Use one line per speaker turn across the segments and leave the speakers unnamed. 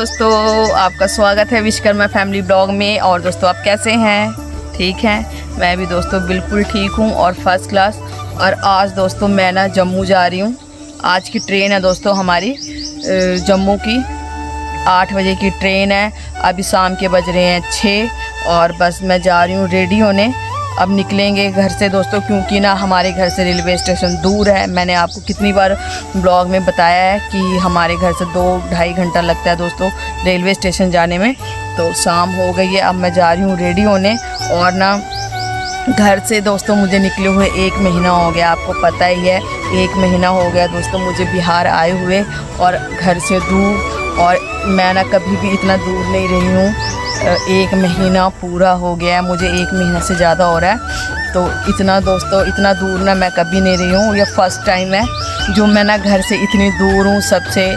दोस्तों, आपका स्वागत है विश्वकर्मा फैमिली ब्लॉग में। और दोस्तों आप कैसे हैं? ठीक हैं? मैं भी दोस्तों बिल्कुल ठीक हूं और फर्स्ट क्लास। और आज दोस्तों मैं ना जम्मू जा रही हूं। आज की ट्रेन है दोस्तों हमारी जम्मू की 8 बजे की ट्रेन है। अभी शाम के बज रहे हैं 6 और बस मैं जा रही हूँ रेडी होने। अब निकलेंगे घर से दोस्तों, क्योंकि ना हमारे घर से रेलवे स्टेशन दूर है। मैंने आपको कितनी बार ब्लॉग में बताया है कि हमारे घर से 2-2.5 घंटा लगता है दोस्तों रेलवे स्टेशन जाने में। तो शाम हो गई है, अब मैं जा रही हूँ रेडी होने। और ना घर से दोस्तों मुझे निकले हुए 1 महीना हो गया, आपको पता ही है 1 महीना हो गया दोस्तों मुझे बिहार आए हुए और घर से दूर। और मैं ना कभी भी इतना दूर नहीं रही हूँ। 1 महीना पूरा हो गया है, मुझे 1 महीना से ज़्यादा हो रहा है। तो इतना दोस्तों इतना दूर ना मैं कभी नहीं रही हूँ। ये फर्स्ट टाइम है जो मैं ना घर से इतनी दूर हूँ। सबसे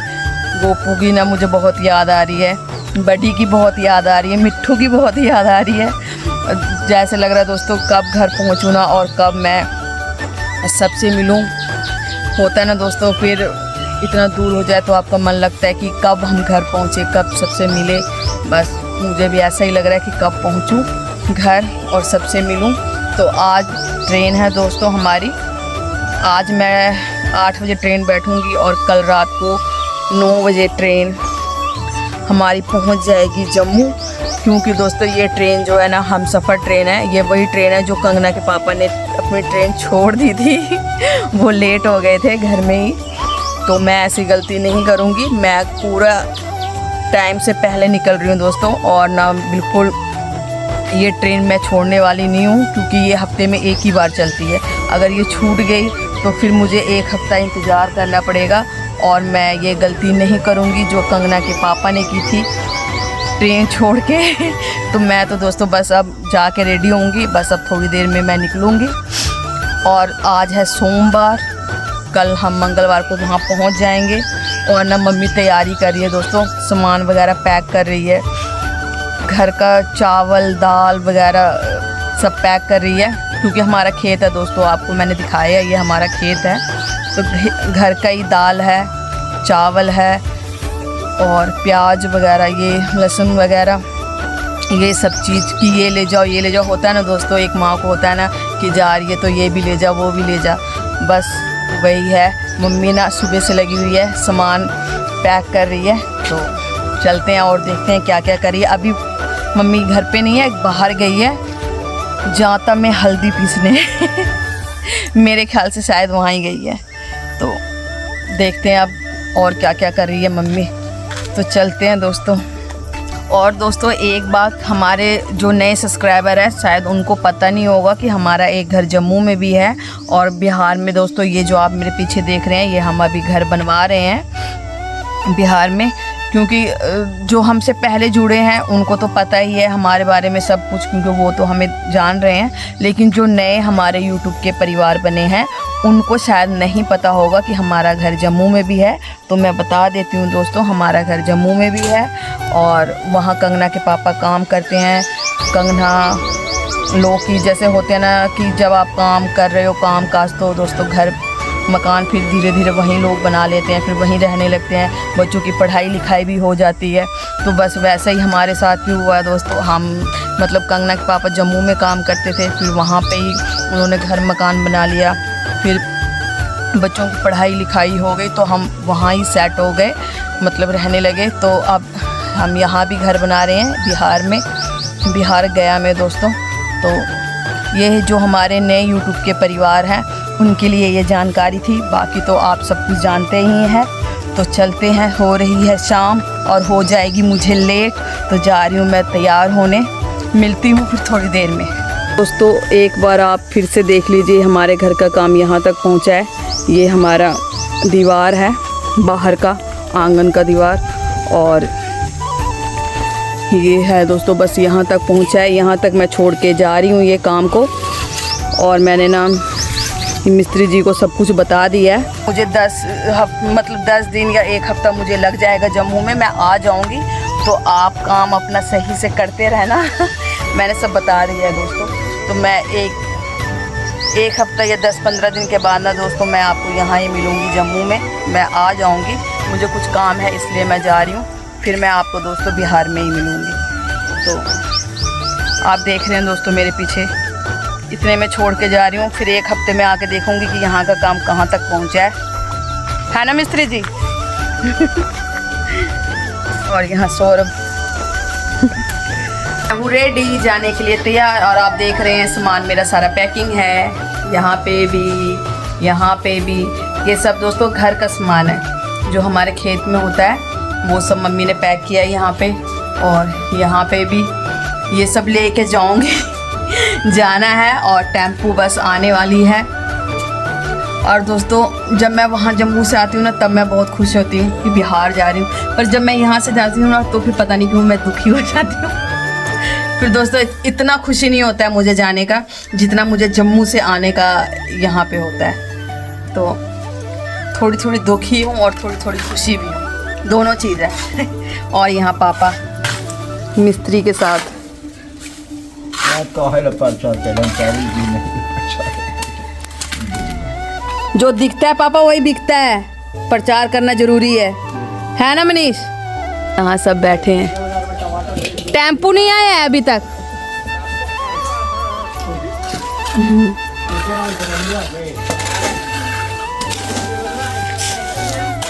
गोपू की ना मुझे बहुत याद आ रही है, बड़ी की बहुत याद आ रही है, मिट्ठू की बहुत याद आ रही है। जैसे लग रहा है दोस्तों कब घर पहुँचूँ ना और कब मैं सबसे मिलूँ। होता है ना दोस्तों, फिर इतना दूर हो जाए तो आपका मन लगता है कि कब हम घर पहुँचे, कब सबसे मिले। बस मुझे भी ऐसा ही लग रहा है कि कब पहुंचूं घर और सबसे मिलूं। तो आज ट्रेन है दोस्तों हमारी। आज मैं 8 बजे ट्रेन बैठूंगी और कल रात को 9 बजे ट्रेन हमारी पहुंच जाएगी जम्मू। क्योंकि दोस्तों ये ट्रेन जो है ना हम सफ़र ट्रेन है। ये वही ट्रेन है जो कंगना के पापा ने अपनी ट्रेन छोड़ दी थी वो लेट हो गए थे घर में ही। तो मैं ऐसी गलती नहीं करूँगी, मैं पूरा टाइम से पहले निकल रही हूँ दोस्तों। और ना बिल्कुल ये ट्रेन मैं छोड़ने वाली नहीं हूँ, क्योंकि ये हफ्ते में 1 ही बार चलती है। अगर ये छूट गई तो फिर मुझे 1 हफ्ता इंतज़ार करना पड़ेगा और मैं ये गलती नहीं करूँगी जो कंगना के पापा ने की थी ट्रेन छोड़ के तो मैं तो दोस्तों बस अब जाके रेडी होंगी, बस अब थोड़ी देर में मैं निकलूँगी। और आज है सोमवार, कल हम मंगलवार को वहाँ पहुँच जाएंगे। और ना मम्मी तैयारी कर रही है दोस्तों, सामान वगैरह पैक कर रही है, घर का चावल दाल वगैरह सब पैक कर रही है। क्योंकि हमारा खेत है दोस्तों, आपको मैंने दिखाया ये हमारा खेत है। तो घर का ही दाल है, चावल है और प्याज वगैरह, ये लहसुन वगैरह, ये सब चीज़ की ये ले जाओ ये ले जाओ। होता है ना दोस्तों, एक माँ को होता है ना कि जा रही है तो ये भी ले जा वो भी ले जा। बस वही है, मम्मी ना सुबह से लगी हुई है, सामान पैक कर रही है। तो चलते हैं और देखते हैं क्या क्या कर रही है। अभी मम्मी घर पे नहीं है, बाहर गई है जाता में हल्दी पीसने मेरे ख्याल से शायद वहाँ ही गई है। तो देखते हैं अब और क्या क्या कर रही है मम्मी। तो चलते हैं दोस्तों। और दोस्तों एक बात, हमारे जो नए सब्सक्राइबर हैं शायद उनको पता नहीं होगा कि हमारा एक घर जम्मू में भी है और बिहार में। दोस्तों ये जो आप मेरे पीछे देख रहे हैं ये हम अभी घर बनवा रहे हैं बिहार में। क्योंकि जो हमसे पहले जुड़े हैं उनको तो पता ही है हमारे बारे में सब कुछ, क्योंकि वो तो हमें जान रहे हैं। लेकिन जो नए हमारे यूट्यूब के परिवार बने हैं उनको शायद नहीं पता होगा कि हमारा घर जम्मू में भी है। तो मैं बता देती हूँ दोस्तों, हमारा घर जम्मू में भी है और वहाँ कंगना के पापा काम करते हैं। कंगना लोग की जैसे होते हैं ना कि जब आप काम कर रहे हो काम काज, तो दोस्तों घर मकान फिर धीरे धीरे वहीं लोग बना लेते हैं, फिर वहीं रहने लगते हैं। बच्चों की पढ़ाई लिखाई भी हो जाती है। तो बस वैसा ही हमारे साथ भी हुआ है दोस्तों। हम मतलब कंगना के पापा जम्मू में काम करते थे, फिर वहाँ पे ही उन्होंने घर मकान बना लिया। फिर बच्चों की पढ़ाई लिखाई हो गई तो हम वहाँ ही सेट हो गए, मतलब रहने लगे। तो अब हम यहाँ भी घर बना रहे हैं बिहार में, बिहार गया में दोस्तों। तो ये जो हमारे नए यूट्यूब के परिवार हैं उनके लिए ये जानकारी थी, बाकी तो आप सब कुछ जानते ही हैं। तो चलते हैं, हो रही है शाम और हो जाएगी मुझे लेट। तो जा रही हूँ मैं तैयार होने, मिलती हूँ फिर थोड़ी देर में। दोस्तों एक बार आप फिर से देख लीजिए, हमारे घर का काम यहाँ तक पहुँचा है। ये हमारा दीवार है, बाहर का आंगन का दीवार, और ये है दोस्तों बस यहाँ तक पहुँचा है। यहाँ तक मैं छोड़ के जा रही हूँ ये काम को। और मैंने ना मिस्त्री जी को सब कुछ बता दिया है। मुझे 10 दिन या 1 हफ्ता मुझे लग जाएगा जम्मू में, मैं आ जाऊँगी। तो आप काम अपना सही से करते रहना मैंने सब बता दिया है दोस्तों। तो मैं एक हफ्ता या 10-15 दिन के बाद ना दोस्तों मैं आपको यहाँ ही मिलूँगी जम्मू में। मैं आ जाऊँगी, मुझे कुछ काम है इसलिए मैं जा रही हूँ। फिर मैं आपको दोस्तों बिहार में ही मिलूँगी। तो आप देख रहे हैं दोस्तों मेरे पीछे, इतने में छोड़ के जा रही हूँ। फिर एक हफ्ते में आके देखूँगी कि यहाँ का काम कहाँ तक पहुँचा है ना मिस्त्री जी? और यहाँ सौरभ हूँ रेडी जाने के लिए तैयार। और आप देख रहे हैं सामान मेरा सारा पैकिंग है, यहाँ पे भी ये सब दोस्तों घर का सामान है जो हमारे खेत में होता है, वो सब मम्मी ने पैक किया है यहाँ पे। और यहाँ पे भी ये सब लेके जाऊँगी जाना है, और टेम्पो बस आने वाली है। और दोस्तों जब मैं वहाँ जम्मू से आती हूँ ना, तब मैं बहुत खुश होती हूँ कि बिहार जा रही हूँ, पर जब मैं यहाँ से जाती हूँ ना, तो फिर पता नहीं क्यों मैं दुखी हो जाती हूँ। फिर दोस्तों इतना खुशी नहीं होता है मुझे जाने का जितना मुझे जम्मू से आने का यहाँ पे होता है। तो थोड़ी थोड़ी दुखी हूँ और थोड़ी थोड़ी खुशी भी हूँ, दोनों चीज़ है। और यहाँ पापा मिस्त्री के साथ जो दिखता है पापा वही बिकता है, प्रचार करना जरूरी है ना मनीष? यहाँ सब बैठे हैं, टेम्पो नहीं आया है अभी तक।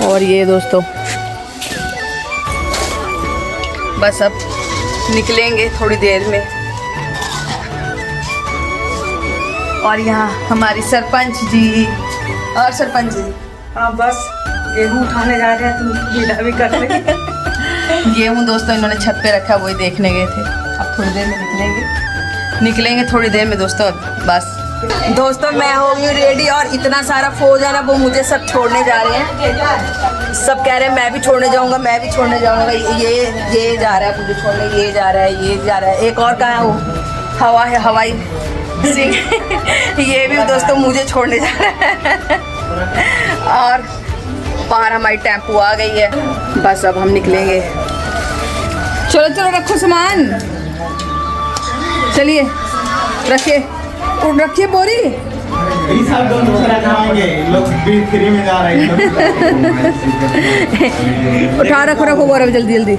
और ये दोस्तों बस अब निकलेंगे थोड़ी देर में। और यहाँ हमारी सरपंच जी और सरपंच जी,
हाँ बस गेहूँ उठाने जा रहे हैं, तुम गीला भी कर रहे।
गेहूँ दोस्तों इन्होंने छत पे रखा, वही देखने गए थे। अब थोड़ी देर में निकलेंगे थोड़ी देर में दोस्तों। बस दोस्तों मैं हो गई रेडी, और इतना सारा फौज है ना, वो मुझे सब छोड़ने जा रहे हैं। सब कह रहे हैं मैं भी छोड़ने जाऊंगा, मैं भी छोड़ने जाऊंगा। ये जा रहा है मुझे छोड़ने, ये जा रहा है, ये जा रहा है। एक और कहाँ है वो हवाई सिंह ये भी दोस्तों मुझे छोड़ने जा रहा है। और बाहर हमारी टेम्पो आ गई है, बस अब हम निकलेंगे। चलो चलो रखो सामान, चलिए रखिए बोरी। उठा रखो बोरा जल्दी जल्दी।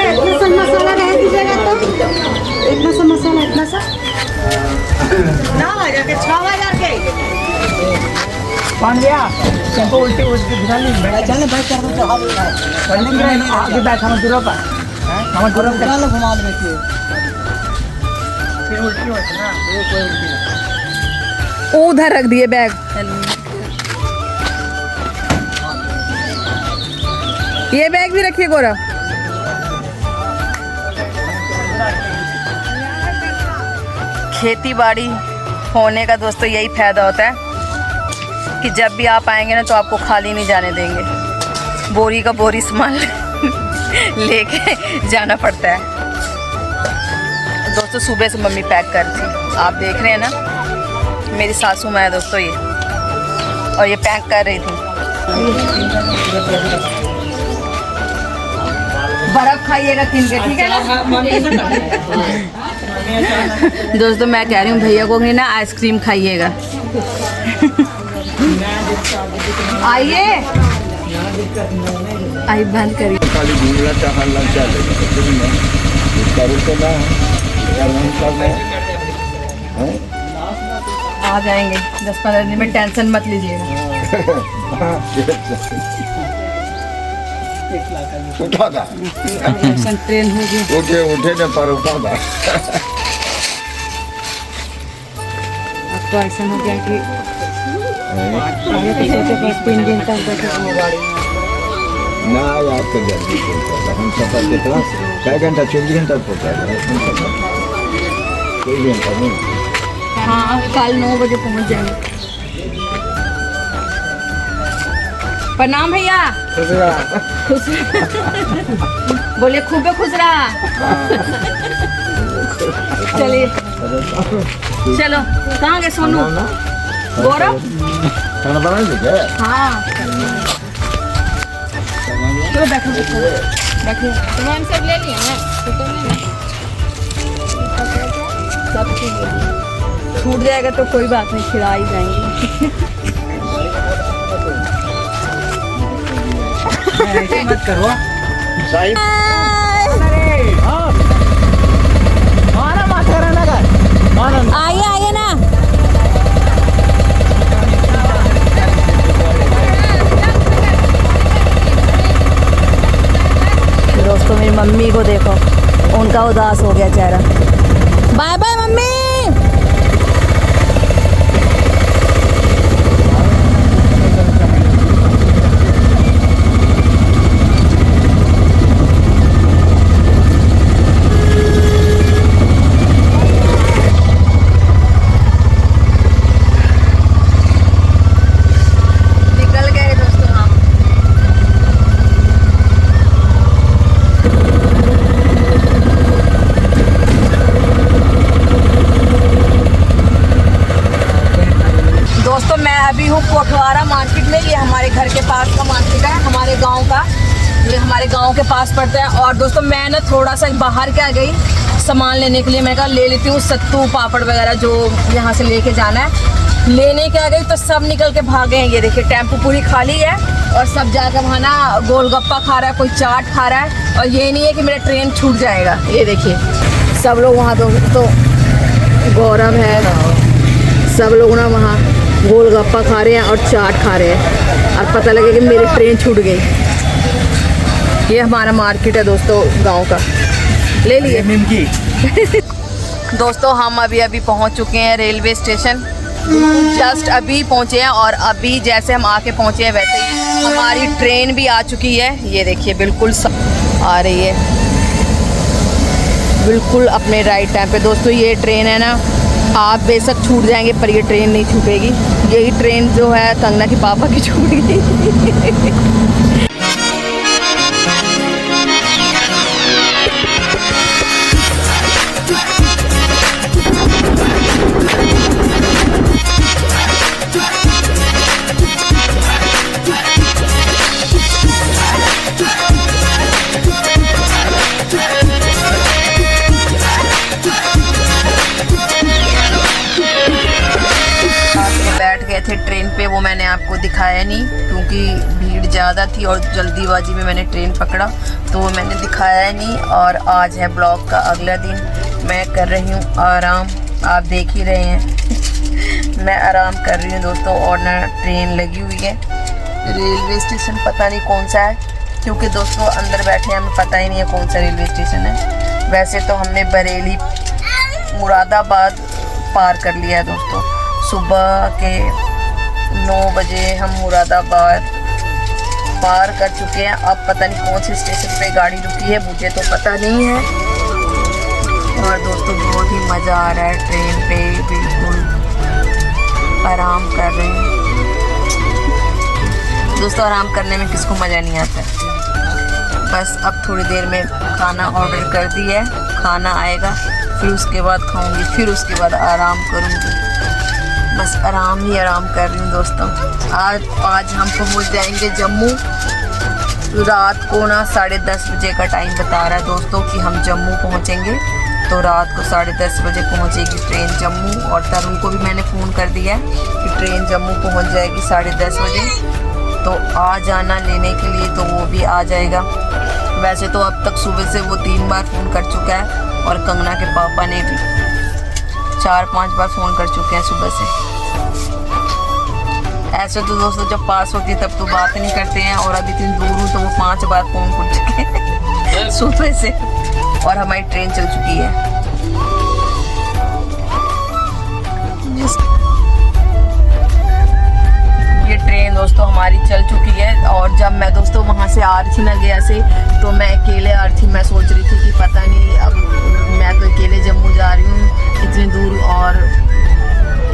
इतना सा मसाला रह दीजिएगा तो इतना सा मसाला, इतना सा 9,000 के 6,000 के पांड्या टेम्पो उल्टी घुसा ली। चलने बैठ कर तो आगे बैठा हम दूर पर हम दूर पर चलो घुमा ले फिर उल्टी होती ना, वो कोई उल्टी ना।
उधर रख दिए बैग। ये बैग भी रखिए गौरव। खेती बाड़ी होने का दोस्तों यही फायदा होता है कि जब भी आप आएंगे ना, तो आपको खाली नहीं जाने देंगे। बोरी का बोरी सामान लेके जाना पड़ता है। दोस्तों सुबह से मम्मी पैक कर थी, आप देख रहे हैं ना, मेरी सासू माँ है दोस्तों ये, और ये पैक कर रही थी। बर्फ खाइएगा किन के, ठीक है ना? दोस्तों मैं कह रही हूँ भैया को नहीं ना, आइसक्रीम खाइएगा। आइए बंद करिए। आ जाएंगे 10-15 दिन में, टेंशन मत लीजिएगा।
उठा था
ट्रेन हो गई,
उठे न पर उठा था।
अब तो ऐसा हो गया कि तीन दिन तक
ना यार तो जल्दी पहुंचा, हम सफर कितना 6 घंटा 24 घंटा पहुंचा था, कोई घंटा नहीं।
हाँ कल 9 बजे पहुंच जाएंगे। प्रणाम भैया। खुश बोलिए, खूब खुश रहा। चलिए चलो, कहाँ गए सोनू गौरव?
खाना बना लीजिए।
हाँ चलो बैठो। रखिए
सामान सब ले लिए ना तो
सब चीज़ ले लीजिए। छूट जाएगा तो कोई बात नहीं, खिला ही जाएंगे।
ऐसे मत करो साहिब। मारा माथा रहना का
आइए आइए ना।
दोस्तों मेरी मम्मी को देखो, उनका उदास हो गया चेहरा।
Bye bye mummy.
निकल गए दोस्तों हम। दोस्तों मैं अभी हूँ कोटवारा मार्केट में। ये हमारे घर के पास का मार्केट है, हमारे गांव का। ये हमारे गांव के पास पड़ता है। और दोस्तों मैं ना थोड़ा सा बाहर क्या गई सामान लेने के लिए। मैं कहा ले लेती हूँ सत्तू पापड़ वगैरह जो यहाँ से लेके जाना है। लेने क्या गई तो सब निकल के भागे हैं। ये देखिए टेम्पो पूरी खाली है और सब जाकर वहाँ ना गोलगप्पा खा रहा है, कोई चाट खा रहा है। और ये नहीं है कि मेरा ट्रेन छूट जाएगा। ये देखिए सब लोग वहाँ तो गौरव है, सब लोग ना वहाँ गोलगप्पा खा रहे हैं और चाट खा रहे हैं। और पता लगे कि मेरी ट्रेन छूट गई। ये हमारा मार्केट है दोस्तों गांव का। ले लिए
निमकी।
दोस्तों हम अभी पहुंच चुके हैं रेलवे स्टेशन। जस्ट अभी पहुंचे हैं और अभी जैसे हम आके पहुंचे हैं वैसे ही हमारी ट्रेन भी आ चुकी है। ये देखिए बिल्कुल आ रही है, बिल्कुल अपने राइट टाइम पे। दोस्तों ये ट्रेन है ना, आप बेशक छूट जाएंगे पर ये ट्रेन नहीं छूटेगी। यही ट्रेन जो है कंगना के पापा की छूट गई। बैठ गए थे ट्रेन पे, वो मैंने आपको दिखाया नहीं क्योंकि भीड़ ज़्यादा थी और जल्दीबाजी में मैंने ट्रेन पकड़ा तो वो मैंने दिखाया नहीं। और आज है ब्लॉग का अगला दिन। मैं कर रही हूँ आराम, आप देख ही रहे हैं मैं आराम कर रही हूँ दोस्तों। और ना ट्रेन लगी हुई है, रेलवे स्टेशन पता नहीं कौन सा है क्योंकि दोस्तों अंदर बैठे हैं, हमें पता ही नहीं है कौन सा रेलवे स्टेशन है। वैसे तो हमने बरेली मुरादाबाद पार कर लिया है दोस्तों। सुबह के 9 बजे हम मुरादाबाद पार कर चुके हैं। अब पता नहीं कौन से स्टेशन पे गाड़ी रुकी है, मुझे तो पता नहीं है। और दोस्तों बहुत ही मज़ा आ रहा है ट्रेन पे, बिल्कुल आराम कर रहे हैं दोस्तों। आराम करने में किसको मज़ा नहीं आता है। बस अब थोड़ी देर में खाना ऑर्डर कर दिया है, खाना आएगा फिर उसके बाद खाऊंगी, फिर उसके बाद आराम करूंगी। बस आराम ही आराम कर रही हूँ दोस्तों। आज हम पहुँच जाएंगे जम्मू। रात को ना 10:30 बजे का टाइम बता रहा है दोस्तों कि हम जम्मू पहुँचेंगे। तो रात को 10:30 बजे पहुँचेगी ट्रेन जम्मू। और तरुण को भी मैंने फ़ोन कर दिया है कि ट्रेन जम्मू पहुँच जाएगी 10:30 बजे। तो आ जाना लेने के लिए, तो वो भी आ जाएगा। वैसे तो अब तक सुबह से वो 3 बार फ़ोन कर चुका है और कंगना के पापा ने भी 4-5 बार फ़ोन कर चुके हैं सुबह से। ऐसे तो दोस्तों जब पास होती है तब तो बात नहीं करते हैं, और अभी इतनी दूर हूँ तो वो 5 बार फ़ोन कर चुके हैं सुबह से। और हमारी ट्रेन चल चुकी है। ये ट्रेन दोस्तों हमारी चल चुकी है। और जब मैं दोस्तों वहाँ से आ रही थी ना गया से, तो मैं अकेले आ रही थी। मैं सोच रही थी कि पता नहीं अब मैं तो अकेले जम्मू जा रही हूँ इतनी दूर। और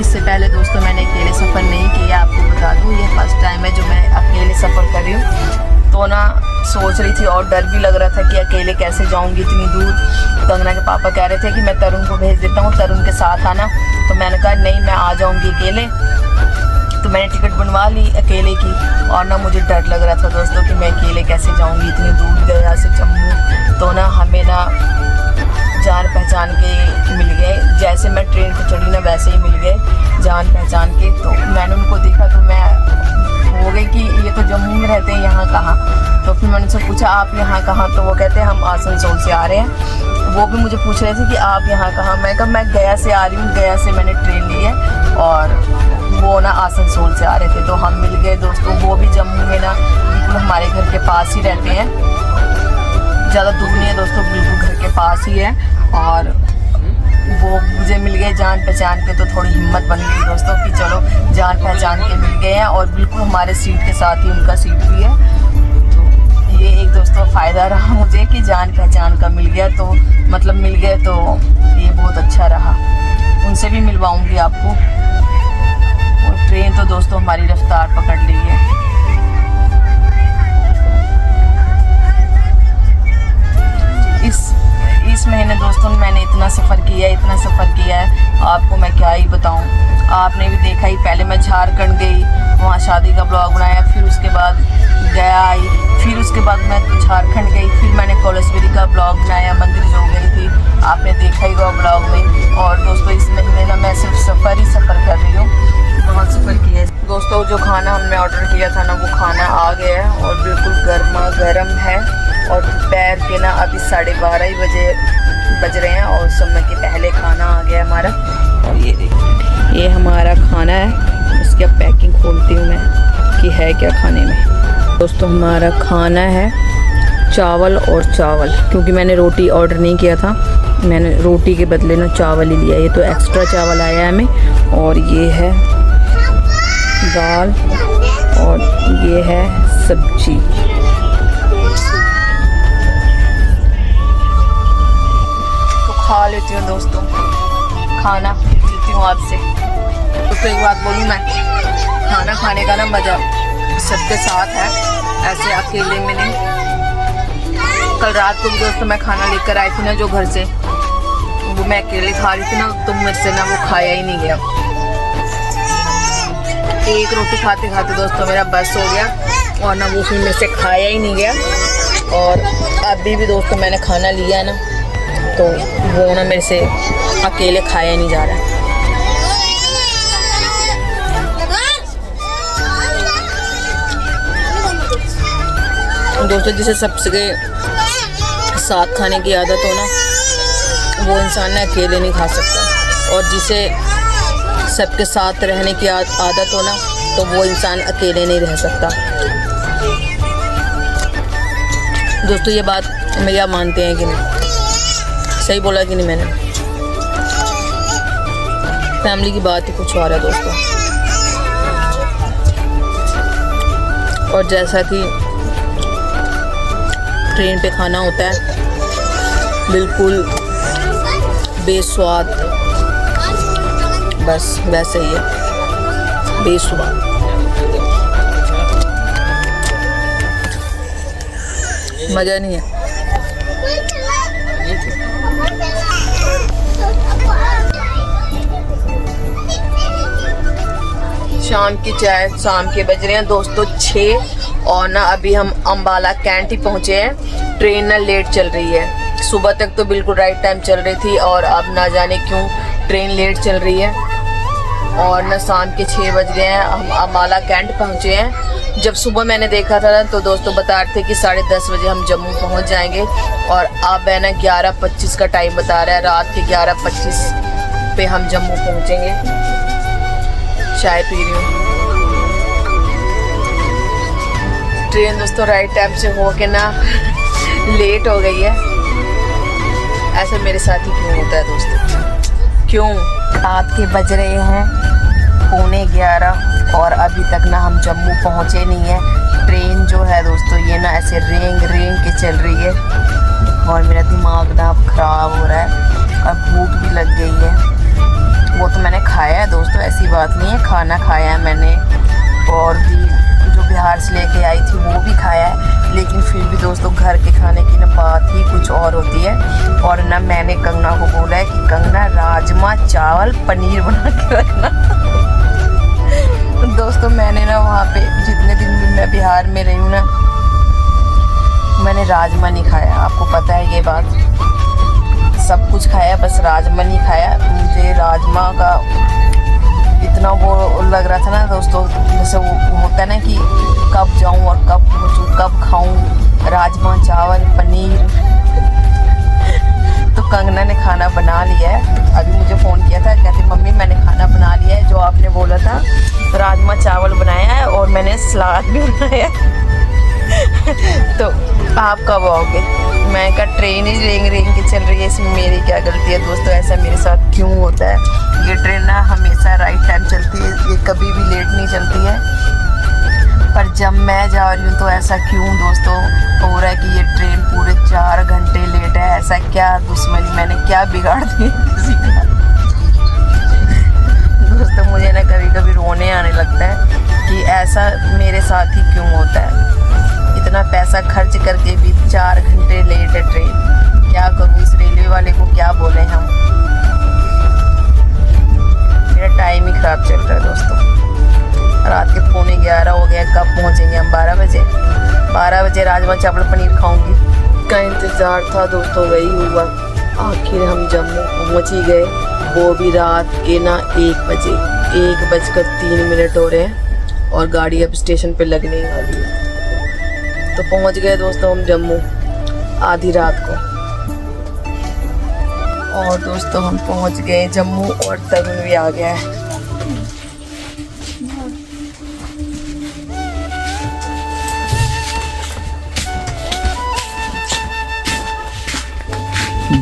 इससे पहले दोस्तों मैंने अकेले सफ़र नहीं किया, आपको बता दूँ ये फर्स्ट टाइम है जो मैं अकेले सफ़र कर रही हूँ। तो ना सोच रही थी और डर भी लग रहा था कि अकेले कैसे जाऊँगी इतनी दूर। कंगना के पापा कह रहे थे कि मैं तरुण को भेज देता हूँ, तरुण के साथ आना। तो मैंने कहा नहीं मैं आ जाऊँगी अकेले। तो तो मैंने टिकट बनवा ली अकेले की, और ना मुझे डर लग रहा था दोस्तों कि मैं अकेले कैसे जाऊंगी इतनी दूर गया से जम्मू। तो ना हमें ना जान पहचान के मिल गए, जैसे मैं ट्रेन पर चढ़ी ना वैसे ही मिल गए जान पहचान के। तो मैंने उनको देखा तो मैं हो गई कि ये तो जम्मू में रहते हैं, यहाँ कहाँ। तो फिर मैंने उनसे पूछा आप यहाँ कहाँ, तो वो कहते हैं हम आसनसोल से आ रहे हैं। वो भी मुझे पूछ रहे थे कि आप यहाँ कहाँ। मैं कहा मैं गया से आ रही हूँ, गया से मैंने ट्रेन ली है, और वो ना आसनसोल से आ रहे थे। तो हम मिल गए दोस्तों। वो भी जम्मू में ना बिल्कुल हमारे घर के पास ही रहते हैं, ज़्यादा दूर नहीं है दोस्तों, बिल्कुल घर के पास ही है। और वो मुझे मिल गए जान पहचान के, तो थोड़ी हिम्मत बन गई दोस्तों कि चलो जान पहचान के मिल गए हैं, और बिल्कुल हमारे सीट के साथ ही उनका सीट भी है। तो ये एक दोस्तों फ़ायदा रहा मुझे कि जान पहचान का मिल गया, तो मतलब मिल गए, तो ये बहुत अच्छा रहा। उनसे भी मिलवाऊंगी आपको। और ट्रेन तो दोस्तों हमारी रफ्तार पकड़ ली है। इस महीने दोस्तों मैंने इतना सफ़र किया है आपको मैं क्या ही बताऊं। आपने भी देखा ही, पहले मैं झारखंड गई, वहाँ शादी का ब्लॉग बनाया, फिर उसके बाद गया आई, फिर उसके बाद मैं झारखंड गई, फिर मैंने कोलसबेरी का ब्लॉग बनाया, मंदिर जो गई थी, आपने देखा ही वो ब्लॉग में। और दोस्तों इस महीने ना मैं सिर्फ सफ़र कर रही हूँ, बहुत सफ़र किया है दोस्तों। जो खाना हमने ऑर्डर किया था ना वो खाना आ गया है, और बिल्कुल गर्मा गर्म है। और दोपहर के ना अभी 12:30 ही बज रहे हैं, और समय के पहले खाना आ गया हमारा। और ये देखिए ये हमारा खाना है, इसकी अब पैकिंग खोलती हूँ मैं कि है क्या खाने में। दोस्तों हमारा खाना है चावल और चावल, क्योंकि मैंने रोटी ऑर्डर नहीं किया था, मैंने रोटी के बदले ना चावल ही लिया। ये तो एक्स्ट्रा चावल आया है हमें। और ये है दाल, और ये है सब्जी। खा लेती हूँ दोस्तों खाना, फिर मिलती हूँ आपसे। तो एक बात बोलूँ मैं, खाना खाने का ना मज़ा सबके साथ है, ऐसे अकेले में नहीं। कल रात को भी दोस्तों मैं खाना लेकर आई थी ना जो घर से, वो मैं अकेले खा रही थी ना, तो मेरे से ना वो खाया ही नहीं गया। एक रोटी खाते खाते दोस्तों मेरा बस हो गया, और ना वो फिर मेरे से खाया ही नहीं गया। और अभी भी दोस्तों मैंने खाना लिया ना, तो वो ना मेरे से अकेले खाया नहीं जा रहा है। दोस्तों जिसे सबसे साथ खाने की आदत हो ना, वो इंसान ना अकेले नहीं खा सकता। और जिसे सबके साथ रहने की आदत हो ना, तो वो इंसान अकेले नहीं रह सकता। दोस्तों ये बात मेरी आप मानते हैं कि नहीं? सही बोला कि नहीं मैंने? फैमिली की बात ही कुछ और है दोस्तों। और जैसा कि ट्रेन पे खाना होता है बिल्कुल बेस्वाद, बस वैसे ही है, बेस्वाद। मज़ा नहीं है। शाम की चाय, शाम के बज रहे हैं दोस्तों 6, और ना अभी हम अम्बाला कैंट ही पहुँचे हैं। ट्रेन ना लेट चल रही है, सुबह तक तो बिल्कुल राइट टाइम चल रही थी, और अब ना जाने क्यों ट्रेन लेट चल रही है। और ना शाम के 6 बज गए हैं, हम अम्बाला कैंट पहुँचे हैं। जब सुबह मैंने देखा था ना, तो दोस्तों बता रहे थे कि 10:30 बजे हम जम्मू पहुँच जाएंगे, और अब है ना 11:25 का टाइम बता रहा है, रात के 11:25 पे हम जम्मू पहुँचेंगे। चाय पी रही हूँ। ट्रेन दोस्तों राइट टाइम से हो के ना लेट हो गई है। ऐसा मेरे साथ ही क्यों होता है दोस्तों? क्यों? रात के बज रहे हैं 11:15, और अभी तक ना हम जम्मू पहुँचे नहीं है। ट्रेन जो है दोस्तों ये ना ऐसे रेंग के चल रही है, और मेरा दिमाग ना अब ख़राब हो रहा है, और भूख भी लग गई है। वो तो मैंने खाया है दोस्तों, ऐसी बात नहीं है, खाना खाया है मैंने, और भी जो बिहार से लेके आई थी वो भी खाया है। लेकिन फिर भी दोस्तों घर के खाने की ना बात ही कुछ और होती है। और ना मैंने कंगना को बोला है कि कंगना राजमा चावल पनीर बना के रखना। दोस्तों दोस्तों मैंने ना वहाँ पे जितने दिन भी मैं बिहार में रही हूँ ना, मैंने राजमा नहीं खाया, आपको पता है ये बात। सब कुछ खाया, बस राजमा नहीं खाया। मुझे राजमा का इतना वो लग रहा था ना दोस्तों, जैसे वो होता है ना कि कब जाऊँ और कब पहुँचूँ, कब खाऊँ राजमा चावल पनीर। तो कंगना ने खाना बना लिया है, अभी मुझे फ़ोन किया था, कहती मम्मी मैंने खाना बना लिया है जो आपने बोला था, राजमा चावल बनाया है और मैंने सलाद भी बनाया तो आप कब आओगे? मैं कहा ट्रेन ही रेंग के चल रही है, इसमें मेरी क्या गलती है दोस्तों, ऐसा मेरे साथ क्यों होता है? ये ट्रेन ना हमेशा राइट टाइम चलती है, ये कभी भी लेट नहीं चलती है, पर जब मैं जा रही हूँ तो ऐसा क्यों दोस्तों हो रहा है कि ये ट्रेन पूरे 4 घंटे लेट है? ऐसा क्या दुश्मनी, मैंने क्या बिगाड़ दी किसी का? दोस्तों मुझे ना कभी कभी रोने आने लगता है कि ऐसा मेरे साथ ही क्यों होता है। इतना पैसा खर्च करके भी 4 घंटे लेट है ट्रेन, क्या करूँ? इस रेलवे वाले को क्या बोले हम? मेरा टाइम ही ख़राब चल रहा है दोस्तों। रात के 11:15 हो गया, कब पहुँचेंगे हम? 12 बजे राजमा चावल पनीर खाऊंगी का इंतज़ार था दोस्तों, वही हुआ। आखिर हम जम्मू पहुँच ही गए, वो भी रात के ना 1 बजे, 1:03 हो रहे हैं और गाड़ी अब स्टेशन पे लगने ही वाली है। तो पहुँच गए दोस्तों हम जम्मू आधी रात को। और दोस्तों हम पहुँच गए जम्मू और तरुण भी आ गया है।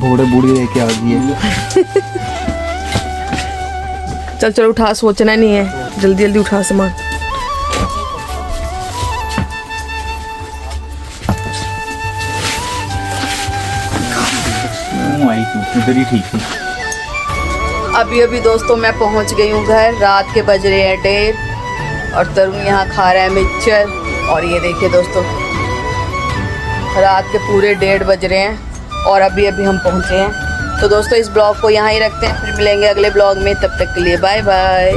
बूढ़े बूढ़ी लेके आ गई है।
चल चल उठा, सोचना नहीं है, जल्दी जल्दी उठा सामान।
इधर ही ठीक थी।
अभी दोस्तों मैं पहुंच गई हूँ घर, रात के बज रहे हैं 1:30 और तरुण यहाँ खा रहा है मिक्सचर। और ये देखिए दोस्तों रात के पूरे 1:30 बज रहे हैं और अभी हम पहुँचे हैं। तो दोस्तों इस ब्लॉग को यहाँ ही रखते हैं, फिर मिलेंगे अगले ब्लॉग में, तब तक के लिए बाय बाय।